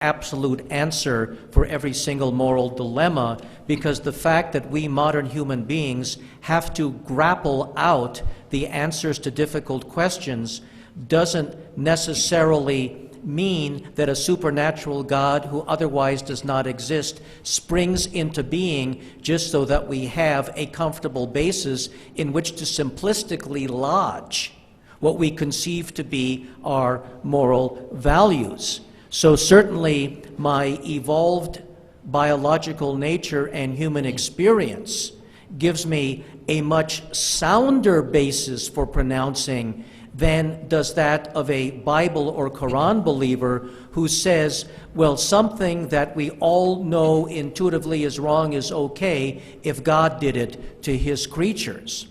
absolute answer for every single moral dilemma, because the fact that we modern human beings have to grapple out the answers to difficult questions doesn't necessarily mean that a supernatural God who otherwise does not exist springs into being just so that we have a comfortable basis in which to simplistically lodge what we conceive to be our moral values. So certainly my evolved biological nature and human experience gives me a much sounder basis for pronouncing than does that of a Bible or Quran believer who says, well, something that we all know intuitively is wrong is okay if God did it to his creatures.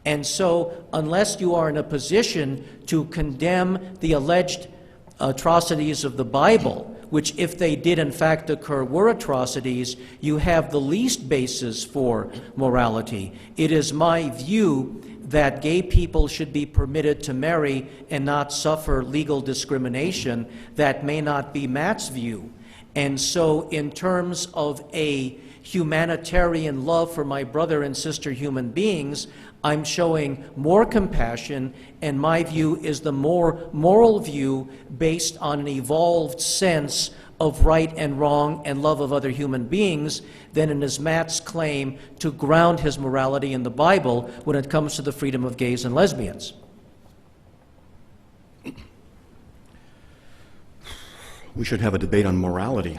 And so unless you are in a position to condemn the alleged atrocities of the Bible, which if they did in fact occur were atrocities, you have the least basis for morality. It is my view that gay people should be permitted to marry and not suffer legal discrimination. That may not be Matt's view. And so in terms of a humanitarian love for my brother and sister human beings, I'm showing more compassion, and my view is the more moral view based on an evolved sense of right and wrong and love of other human beings than in his Matt's claim to ground his morality in the Bible when it comes to the freedom of gays and lesbians. We should have a debate on morality.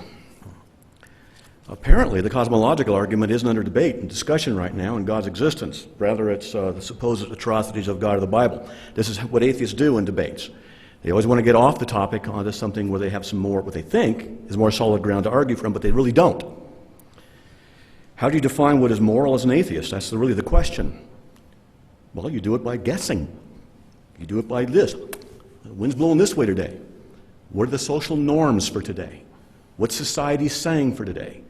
Apparently, the cosmological argument isn't under debate and discussion right now in God's existence. Rather, it's the supposed atrocities of God of the Bible. This is what atheists do in debates. They always want to get off the topic onto something where they have some more, what they think is more solid ground to argue from, but they really don't. How do you define what is moral as an atheist? That's really the question. Well, you do it by guessing. You do it by this. The wind's blowing this way today. What are the social norms for today? What's society saying for today?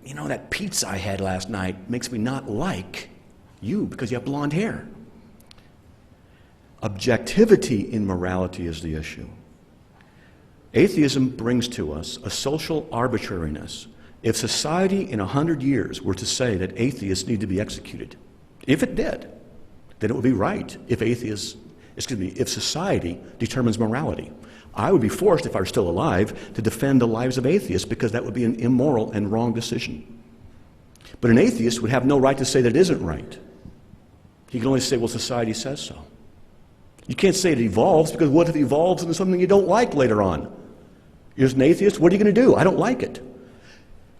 You know, that pizza I had last night makes me not like you because you have blonde hair. Objectivity in morality is the issue. Atheism brings to us a social arbitrariness. If society in 100 years were to say that atheists need to be executed, if it did, then it would be right if society determines morality. I would be forced, if I were still alive, to defend the lives of atheists because that would be an immoral and wrong decision. But an atheist would have no right to say that it isn't right. He can only say, well, society says so. You can't say it evolves, because what if it evolves into something you don't like later on? You're an atheist, what are you going to do? I don't like it.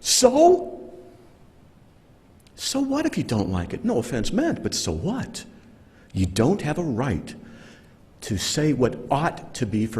So what if you don't like it? No offense meant, but so what? You don't have a right to say what ought to be for